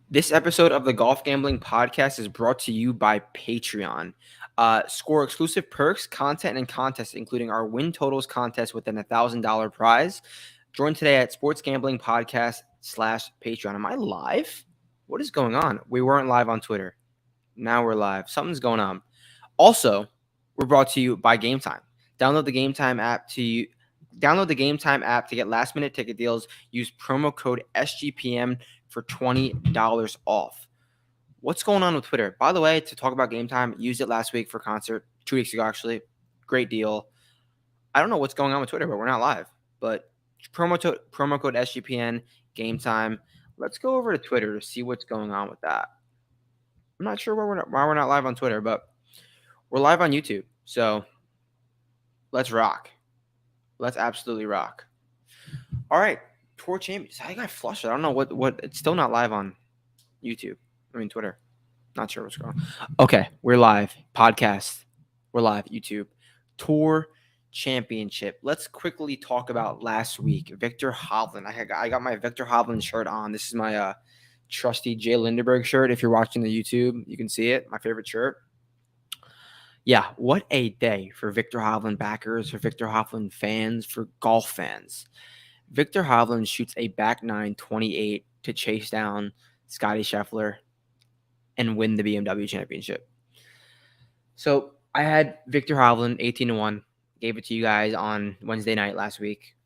This episode of the Golf Gambling Podcast is brought to you by Patreon. Score exclusive perks, content, and contests, including our win totals contest with an $1,000 prize. Join today at Sports Gambling Podcast /Patreon. Am I live? What is going on? We weren't live on Twitter. Now we're live. Something's going on. Also, we're brought to you by Game Time. Download the Game Time app to get last-minute ticket deals. Use promo code SGPN for $20 off. What's going on with Twitter? By the way, to talk about Game Time, used it last week for concert, 2 weeks ago actually. Great deal. I don't know what's going on with Twitter, but we're not live. But promo code SGPN, Game Time. Let's go over to Twitter to see what's going on with that. I'm not sure why we're not live on Twitter, but we're live on YouTube. So let's rock. Let's absolutely rock. All right. Tour Champions. I got flushed. I don't know what. It's still not live on YouTube. I mean, Twitter. Not sure what's going on. Okay. We're live. Podcast. We're live. YouTube. Tour Championship. Let's quickly talk about last week. Viktor Hovland. I got my Viktor Hovland shirt on. This is my trusty Jay Lindeberg shirt. If you're watching the YouTube, you can see it. My favorite shirt. Yeah, what a day for Viktor Hovland backers, for Viktor Hovland fans, for golf fans. Viktor Hovland shoots a back 9 28 to chase down Scottie Scheffler and win the BMW Championship. So I had Viktor Hovland 18-1, gave it to you guys on Wednesday night last week.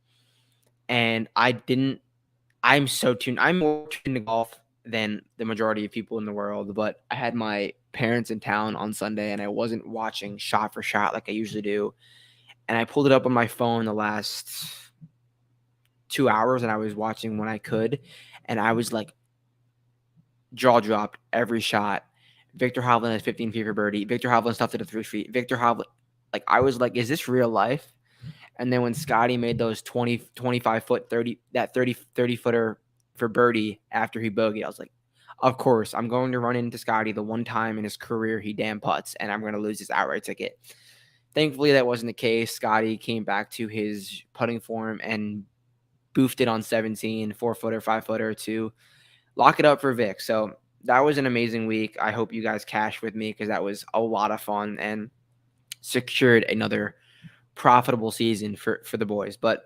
And I'm more tuned to golf than the majority of people in the world, but I had my parents in town on Sunday and I wasn't watching shot for shot like I usually do. And I pulled it up on my phone the last 2 hours and I was watching when I could. And I was like, jaw dropped every shot. Viktor Hovland has 15 feet for birdie. Viktor Hovland stuffed it at 3 feet. Viktor Hovland, I was like, is this real life? And then when Scottie made those 25 foot, 30 footer for birdie after he bogeyed, I was like, of course, I'm going to run into Scottie the one time in his career he damn putts, and I'm going to lose his outright ticket. Thankfully, that wasn't the case. Scottie came back to his putting form and boofed it on 17, 4-footer, 5-footer to lock it up for Vic. So that was an amazing week. I hope you guys cashed with me because that was a lot of fun and secured another profitable season for the boys. But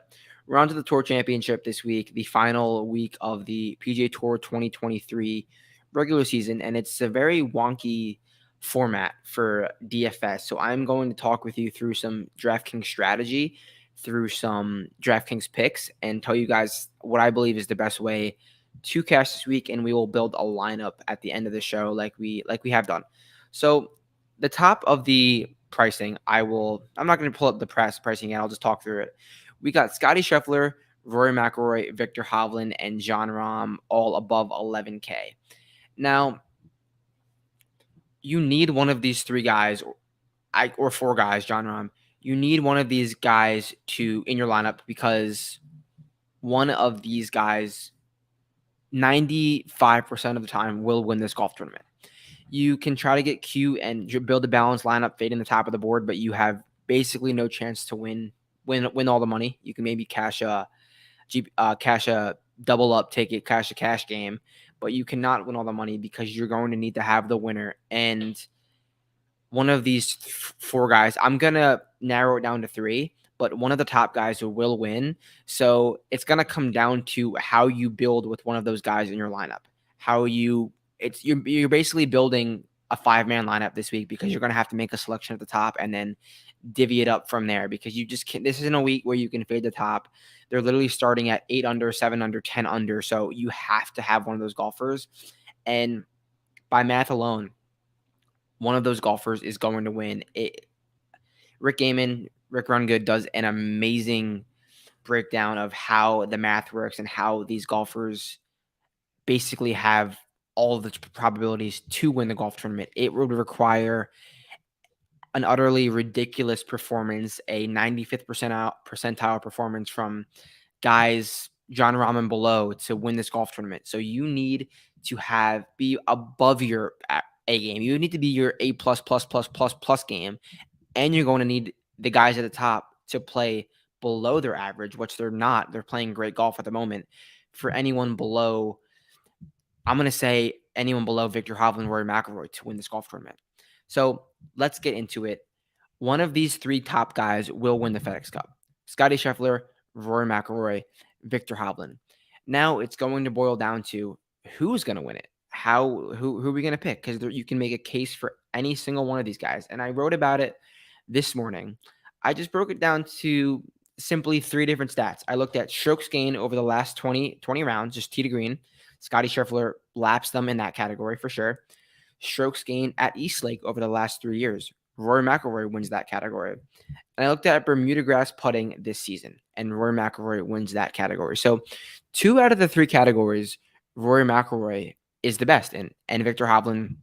we're on to the Tour Championship this week, the final week of the PGA Tour 2023 regular season, and it's a very wonky format for DFS. So I'm going to talk with you through some DraftKings strategy, through some DraftKings picks, and tell you guys what I believe is the best way to cash this week, and we will build a lineup at the end of the show like we have done. So the top of the pricing, I'm not going to pull up the pricing yet. I'll just talk through it. We got Scottie Scheffler, Rory McIlroy, Viktor Hovland, and Jon Rahm all above 11K. Now, you need one of these three guys, or four guys, Jon Rahm. You need one of these guys in your lineup because one of these guys 95% of the time will win this golf tournament. You can try to get Q and build a balanced lineup, fade in the top of the board, but you have basically no chance to win all the money. You can maybe cash a double up ticket, cash a cash game, but you cannot win all the money because you're going to need to have the winner. And one of these four guys, I'm going to narrow it down to three, but one of the top guys will win. So it's going to come down to how you build with one of those guys in your lineup. You're basically building a 5-man lineup this week because you're going to have to make a selection at the top and then divvy it up from there because you just can't. This isn't a week where you can fade the top. They're literally starting at 8 under, 7 under, 10 under. So you have to have one of those golfers. And by math alone, one of those golfers is going to win. Rick Rungood does an amazing breakdown of how the math works and how these golfers basically have all of the probabilities to win the golf tournament. It would require an utterly ridiculous performance, a 95th percentile performance from guys Jon Rahm and below to win this golf tournament. So you need to be above your A game. You need to be your A plus game, and you're going to need the guys at the top to play below their average, which they're not. They're playing great golf at the moment. For anyone below, I'm going to say anyone below Victor Hovland, Rory McIlroy to win this golf tournament. So let's get into it. One of these three top guys will win the FedEx Cup. Scottie Scheffler, Rory McIlroy, Victor Hovland. Now it's going to boil down to who's going to win it. Who are we going to pick? Because you can make a case for any single one of these guys. And I wrote about it this morning. I just broke it down to simply three different stats. I looked at strokes gained over the last 20 rounds, just tee to green. Scottie Scheffler laps them in that category for sure. Strokes gained at East Lake over the last 3 years. Rory McIlroy wins that category. And I looked at Bermuda grass putting this season, and Rory McIlroy wins that category. So 2 out of the 3 categories, Rory McIlroy is the best in. And Victor Hovland,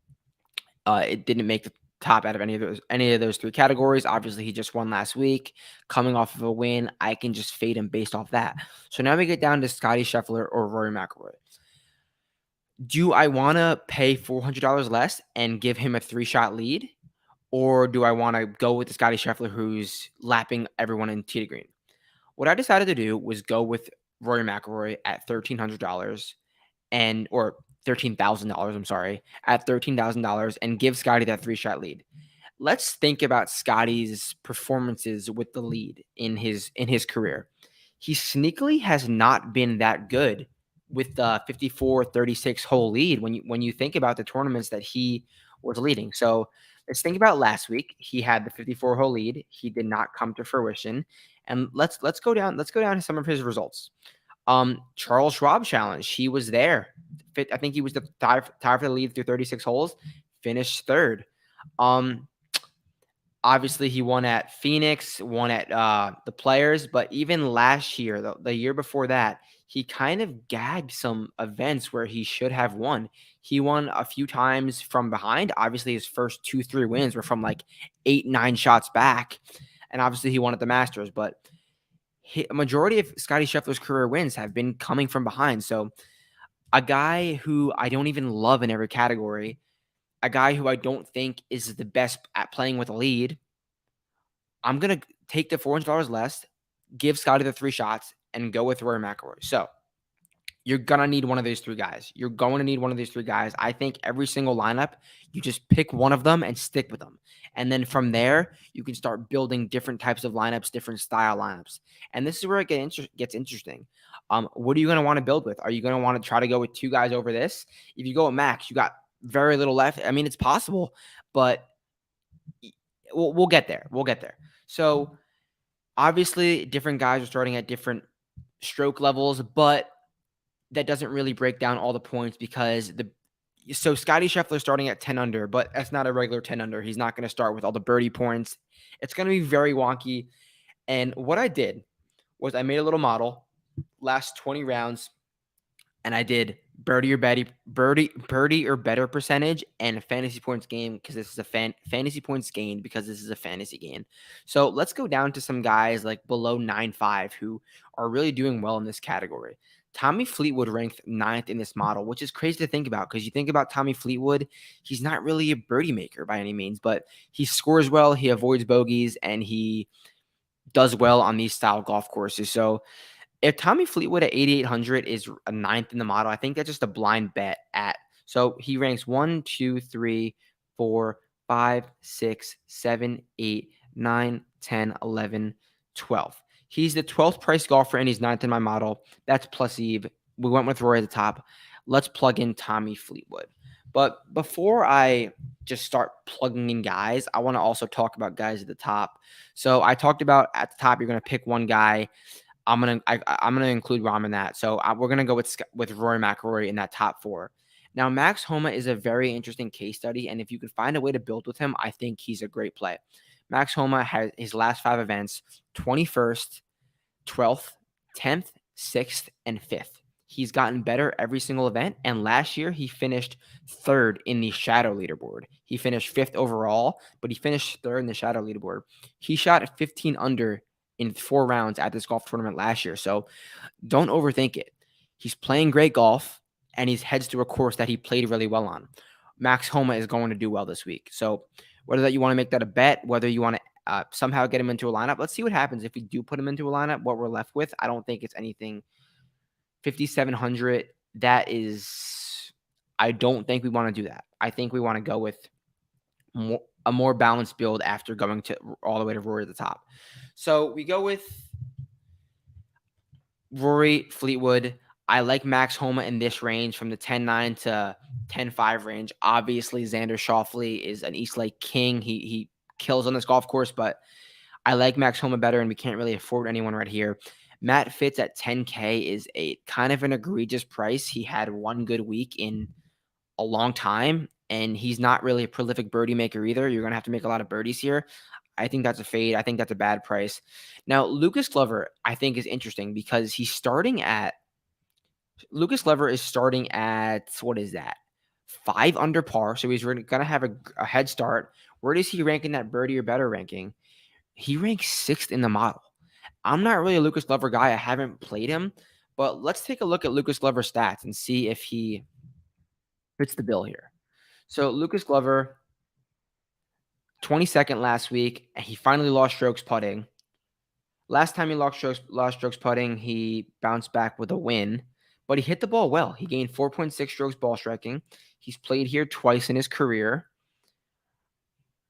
it didn't make the top out of any of those 3 categories. Obviously, he just won last week. Coming off of a win, I can just fade him based off that. So now we get down to Scottie Scheffler or Rory McIlroy. Do I want to pay $400 less and give him a 3-shot lead? Or do I want to go with the Scottie Scheffler who's lapping everyone in tee to green? What I decided to do was go with Rory McIlroy at $1,300 or $13,000, I'm sorry, at $13,000 and give Scottie that 3-shot lead. Let's think about Scottie's performances with the lead in his career. He sneakily has not been that good with the 54-36 hole lead when you think about the tournaments that he was leading. So let's think about last week. He had the 54 hole lead. He did not come to fruition. And let's go down to some of his results. Charles Schwab Challenge. He was there. I think he was the tie for the lead through 36 holes. Finished third. Obviously, he won at Phoenix, won at the Players, but even last year, the year before that, he kind of gagged some events where he should have won. He won a few times from behind. Obviously, his first 2-3 wins were from like 8-9 shots back, and obviously he won at the Masters. But a majority of Scottie Scheffler's career wins have been coming from behind. So a guy who I don't even love in every category, a guy who I don't think is the best at playing with a lead, I'm going to take the $400 less, give Scottie the 3 shots, and go with Rory McIlroy. So you're going to need one of these 3 guys. You're going to need one of these 3 guys. I think every single lineup, you just pick one of them and stick with them. And then from there, you can start building different types of lineups, different style lineups. And this is where it gets interesting. What are you going to want to build with? Are you going to want to try to go with 2 guys over this? If you go with Max, you got very little left. I mean, it's possible, but we'll get there. We'll get there. So obviously, different guys are starting at different stroke levels, but that doesn't really break down all the points because so Scottie Scheffler starting at 10 under, but that's not a regular 10 under. He's not going to start with all the birdie points. It's going to be very wonky. And what I did was I made a little model, last 20 rounds, and I did birdie or better percentage and fantasy points gained because this is a fantasy points gained because this is a fantasy game. So let's go down to some guys like below 9.5 who are really doing well in this category. Tommy Fleetwood ranked 9th in this model, which is crazy to think about because you think about Tommy Fleetwood, he's not really a birdie maker by any means, but he scores well, he avoids bogeys, and he does well on these style golf courses. So if Tommy Fleetwood at 8,800 is a 9th in the model, I think that's just a blind bet at. So he ranks 1, 2, 3, 4, 5, 6, 7, 8, 9, 10, 11, 12. He's the 12th price golfer and he's 9th in my model. That's plus Eve. We went with Rory at the top. Let's plug in Tommy Fleetwood. But before I just start plugging in guys, I want to also talk about guys at the top. So I talked about at the top, you're going to pick one guy. I'm gonna include Rahm in that. So we're gonna go with Rory McIlroy in that top 4. Now Max Homa is a very interesting case study, and if you can find a way to build with him, I think he's a great play. Max Homa has his last 5 events: 21st, 12th, 10th, 6th, and 5th. He's gotten better every single event, and last year he finished 3rd in the Shadow leaderboard. He finished 5th overall, but he finished 3rd in the Shadow leaderboard. He shot 15 under in 4 rounds at this golf tournament last year. So don't overthink it. He's playing great golf and he heads to a course that he played really well on. Max Homa is going to do well this week. So whether that you want to make that a bet, whether you want to somehow get him into a lineup, let's see what happens. If we do put him into a lineup, what we're left with, I don't think it's anything 5,700. That is, I don't think we want to do that. I think we want to go with a more balanced build after going to all the way to Rory at the top. So we go with Rory, Fleetwood. I like Max Homa in this range from the 10-9 to 10-5 range. Obviously, Xander Schauffele is an East Lake king. He kills on this golf course, but I like Max Homa better, and we can't really afford anyone right here. Matt Fitz at 10K is a kind of an egregious price. He had one good week in a long time, and he's not really a prolific birdie maker either. You're going to have to make a lot of birdies here. I think that's a fade. I think that's a bad price. Now, Lucas Glover, I think, is interesting because Lucas Glover is starting at, what is that? 5 under par. So he's going to have a head start. Where does he rank in that birdie or better ranking? He ranks 6th in the model. I'm not really a Lucas Glover guy. I haven't played him, but let's take a look at Lucas Glover's stats and see if he fits the bill here. So Lucas Glover, 22nd last week, and he finally lost strokes putting. Last time he lost strokes putting, he bounced back with a win, but he hit the ball well. He gained 4.6 strokes ball striking. He's played here twice in his career.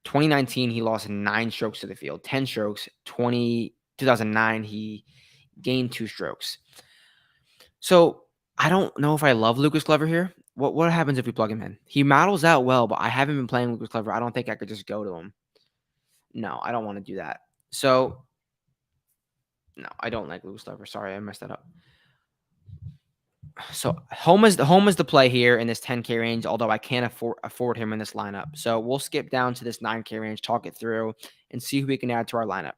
2019, he lost 9 strokes to the field, 10 strokes. 2009, he gained 2 strokes. So I don't know if I love Lucas Glover here. What happens if we plug him in? He models out well, but I haven't been playing Lucas Glover. I don't think I could just go to him. No, I don't want to do that. So, no, I don't like Lucas Glover. Sorry, I messed that up. So home is the play here in this 10K range, although I can't afford him in this lineup. So we'll skip down to this 9K range, talk it through, and see who we can add to our lineup.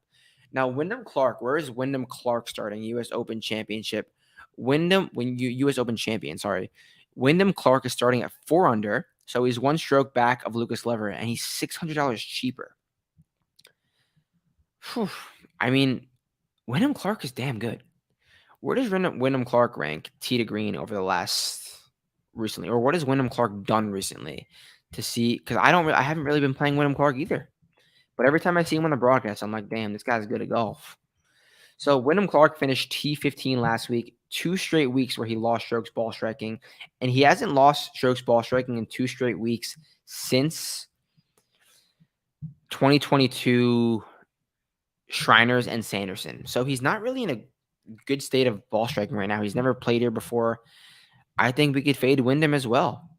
Now, Wyndham Clark, where is Wyndham Clark starting? U.S. Open Championship. U.S. Open champion, sorry. Wyndham Clark is starting at 4 under, so he's 1 stroke back of Lucas Glover, and he's $600 cheaper. Whew. I mean, Wyndham Clark is damn good. Where does Wyndham Clark rank tee to green over the last recently, or what has Wyndham Clark done recently to see? Because I haven't really been playing Wyndham Clark either, but every time I see him on the broadcast, I'm like, damn, this guy's good at golf. So Wyndham Clark finished T15 last week, 2 straight weeks where he lost strokes ball striking, and he hasn't lost strokes ball striking in 2 straight weeks since 2022 Shriners and Sanderson. So he's not really in a good state of ball striking right now. He's never played here before. I think we could fade Wyndham as well.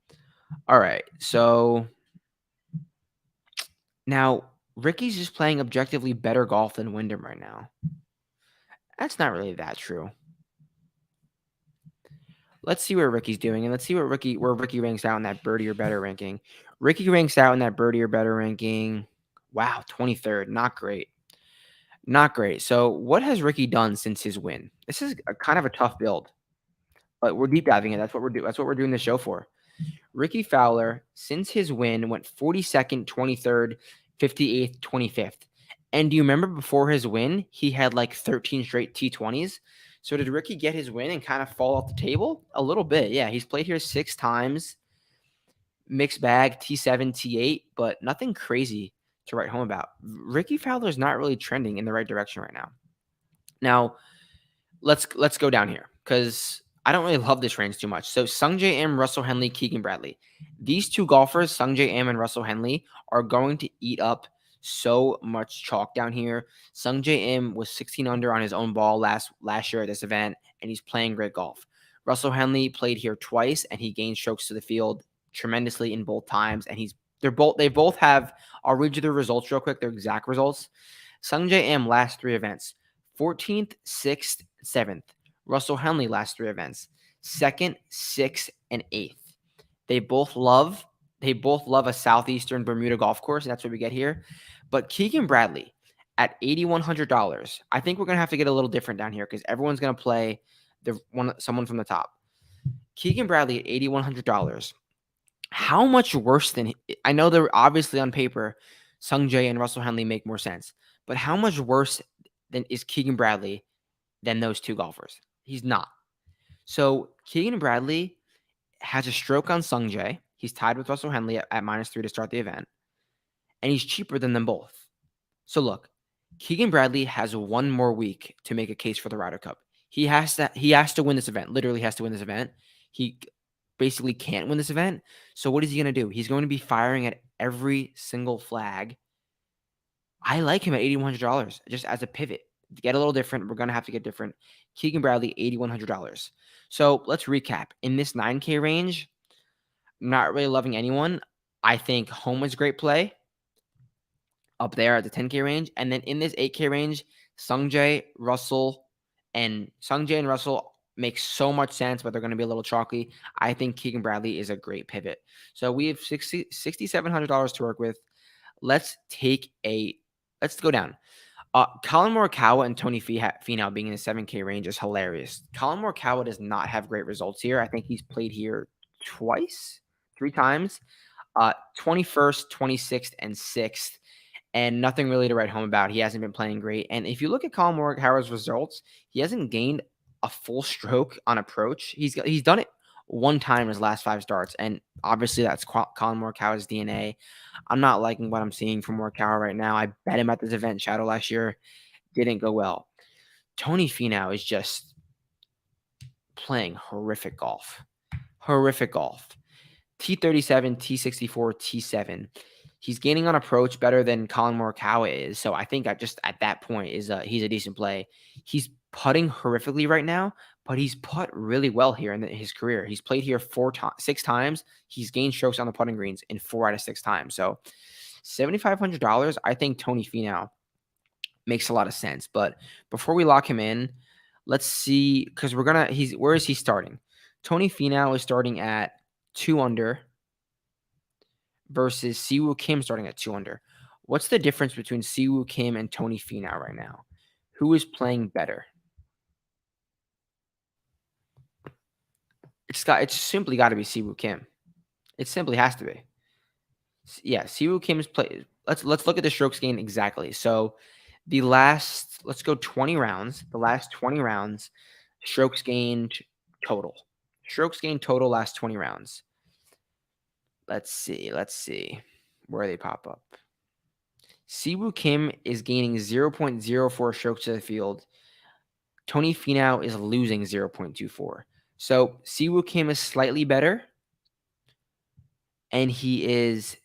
All right. So now Ricky's just playing objectively better golf than Wyndham right now. That's not really that true. Let's see where Ricky's doing, and let's see where Ricky ranks out in that birdie or better ranking. Ricky ranks out in that birdie or better ranking. Wow, 23rd. Not great. Not great. So what has Ricky done since his win? This is kind of a tough build, but we're deep diving it. That's what we're doing. That's what we're doing the show for. Ricky Fowler, since his win, went 42nd, 23rd, 58th, 25th. And do you remember before his win, he had like 13 straight T20s? So did Ricky get his win and kind of fall off the table? A little bit, yeah. He's played here 6 times. Mixed bag, T7, T8, but nothing crazy to write home about. Ricky Fowler is not really trending in the right direction right now. Now, let's go down here because I don't really love this range too much. So Sungjae Im, Russell Henley, Keegan Bradley. These 2 golfers, Sungjae Im and Russell Henley, are going to eat up so much chalk down here. Sungjae Im was 16 under on his own ball last year at this event, and he's playing great golf. Russell Henley played here twice, and he gained strokes to the field tremendously in both times, and they both have, I'll read you the results real quick, their exact results. Sungjae Im last 3 events, 14th, 6th, 7th. Russell Henley last 3 events, 2nd, 6th, and 8th. They both love a southeastern Bermuda golf course, and that's what we get here. But Keegan Bradley at $8,100, I think we're gonna have to get a little different down here because everyone's gonna play someone from the top. Keegan Bradley at $8,100. How much worse than I know they're obviously on paper, Sungjae and Russell Henley make more sense, but how much worse than is Keegan Bradley than those 2 golfers? He's not. So Keegan Bradley has a stroke on Sungjae. He's tied with Russell Henley at -3 to start the event, and he's cheaper than them both. So look, Keegan Bradley has 1 more week to make a case for the Ryder Cup. He has to win this event. Literally has to win this event. basically can't win this event. So what is he going to do? He's going to be firing at every single flag. I like him at $8,100 just as a pivot. To get a little different, we're going to have to get different. Keegan Bradley, $8,100. So let's recap. In this 9K range, not really loving anyone. I think Home was a great play up there at the 10K range. And then in this 8K range, Sungjae and Russell make so much sense, but they're going to be a little chalky. I think Keegan Bradley is a great pivot. So we have $6,700 to work with. Let's go down. Colin Morikawa and Tony Finau being in the 7K range is hilarious. Colin Morikawa does not have great results here. I think he's played here three times, 21st, 26th, and 6th, and nothing really to write home about. He hasn't been playing great. And if you look at Colin Morikawa's results, he hasn't gained a full stroke on approach. He's done it one time in his last 5 starts, and obviously that's Colin Morikawa's DNA. I'm not liking what I'm seeing from Morikawa right now. I bet him at this event Shadow last year. Didn't go well. Tony Finau is just playing horrific golf. T37, T64, T7. He's gaining on approach better than Colin Morikawa is. So I think at that point he's a decent play. He's putting horrifically right now, but he's putt really well here in his career. He's played here 6 times. He's gained strokes on the putting greens in 4 out of 6 times. So $7,500, I think Tony Finau makes a lot of sense. But before we lock him in, let's see, because where is he starting? Tony Finau is starting at 2 under versus Siwoo Kim starting at 2 under. What's the difference between Siwoo Kim and Tony Finau right now? Who is playing better? It's simply got to be Siwoo Kim. It simply has to be. Yeah, Siwoo Kim's play. Let's look at the strokes gained exactly. So let's go 20 rounds. The last 20 rounds, strokes gained total. Strokes gained total last 20 rounds. Let's see where they pop up. Siwoo Kim is gaining 0.04 strokes to the field. Tony Finau is losing 0.24. So Siwoo Kim is slightly better, and he's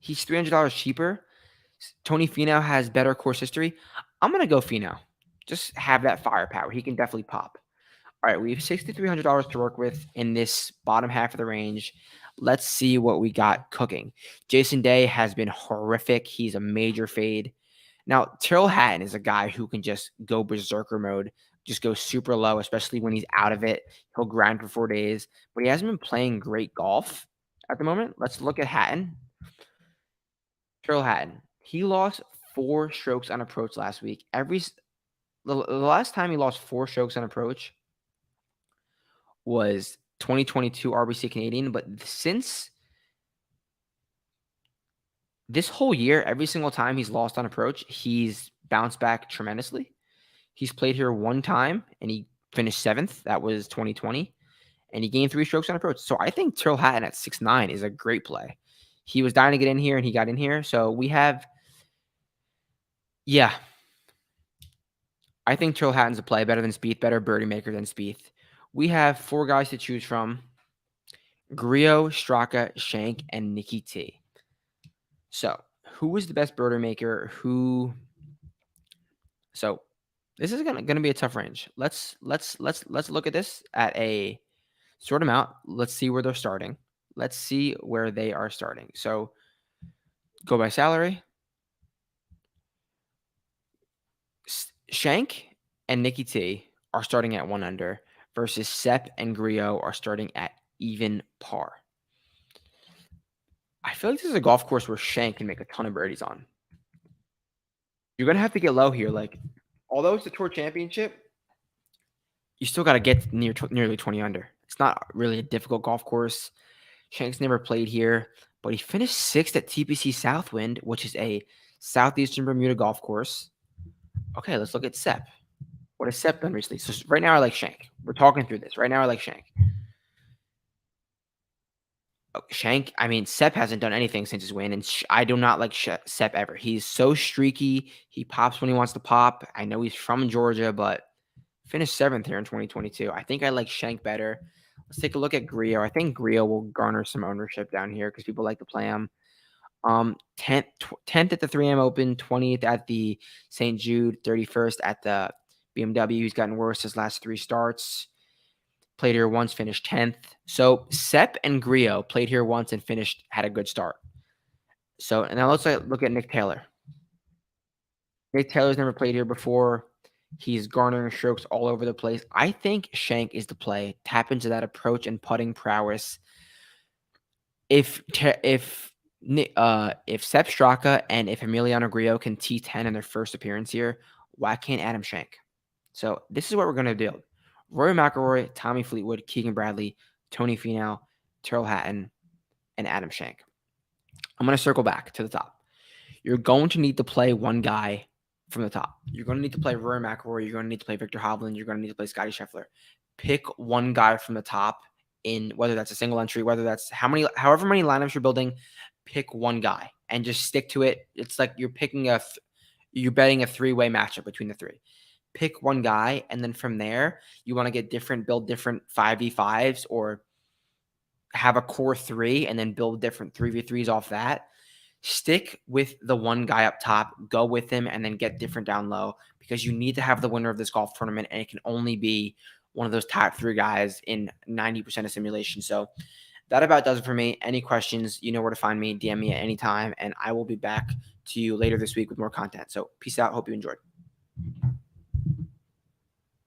$300 cheaper. Tony Finau has better course history. I'm gonna go Finau. Just have that firepower. He can definitely pop. All right, we have $6,300 to work with in this bottom half of the range. Let's see what we got cooking. Jason Day has been horrific. He's a major fade. Now, Tyrrell Hatton is a guy who can just go berserker mode, just go super low, especially when he's out of it. He'll grind for 4 days, but he hasn't been playing great golf at the moment. Let's look at Hatton. Tyrrell Hatton. He lost 4 strokes on approach last week. The last time he lost 4 strokes on approach was 2022 RBC Canadian, but since this whole year, every single time he's lost on approach, he's bounced back tremendously. He's played here 1 time, and he finished 7th. That was 2020, and he gained 3 strokes on approach. So I think Tyrrell Hatton at 6'9" is a great play. He was dying to get in here, and he got in here. So we have, yeah, I think Tyrrell Hatton's a play, better than Spieth, better birdie maker than Spieth. We have 4 guys to choose from: Griot, Straka, Shank, and Nikki T. So who is the best birdie maker? So this is gonna be a tough range. Let's look at this at a sort them out. Let's see where they're starting. Let's see where they are starting. So go by salary. Shank and Nikki T are starting at 1 under versus Sepp and Griot are starting at even par. I feel like this is a golf course where Shank can make a ton of birdies on. You're going to have to get low here. Like, although it's a Tour Championship, you still got to get nearly 20 under. It's not really a difficult golf course. Shank's never played here, but he finished 6th at TPC Southwind, which is a Southeastern Bermuda golf course. Okay, let's look at Sepp. What has Sepp done recently? So right now I like Shank. We're talking through this. Right now I like Shank. Shank, I mean, Sepp hasn't done anything since his win, and I do not like Sepp ever. He's so streaky. He pops when he wants to pop. I know he's from Georgia, but finished 7th here in 2022. I think I like Shank better. Let's take a look at Griot. I think Griot will garner some ownership down here because people like to play him. 10th at the 3M Open, 20th at the St. Jude, 31st at the BMW. He's gotten worse his last 3 starts. Played here once, finished 10th. So Sepp and Griot played here once and had a good start. So, and now let's look at Nick Taylor. Nick Taylor's never played here before. He's garnering strokes all over the place. I think Shank is the play. Tap into that approach and putting prowess. If Sepp Straka and if Emiliano Grillo can T10 in their first appearance here, why can't Adam Shank? So this is what we're going to do. Rory McIlroy, Tommy Fleetwood, Keegan Bradley, Tony Finau, Tyrrell Hatton, and Adam Shank. I'm going to circle back to the top. You're going to need to play one guy from the top. You're going to need to play Rory McIlroy. You're going to need to play Victor Hovland. You're going to need to play Scottie Scheffler. Pick one guy from the top in whether that's a single entry, whether that's however many lineups you're building, pick one guy and just stick to it. It's like you're betting a 3-way matchup between the 3. Pick one guy, and then from there, you want to build different 5v5s or have a core 3 and then build different 3v3s off that. Stick with the one guy up top, go with him, and then get different down low because you need to have the winner of this golf tournament, and it can only be one of those top 3 guys in 90% of simulation. So that about does it for me. Any questions, you know where to find me. DM me at any time, and I will be back to you later this week with more content. So peace out. Hope you enjoyed.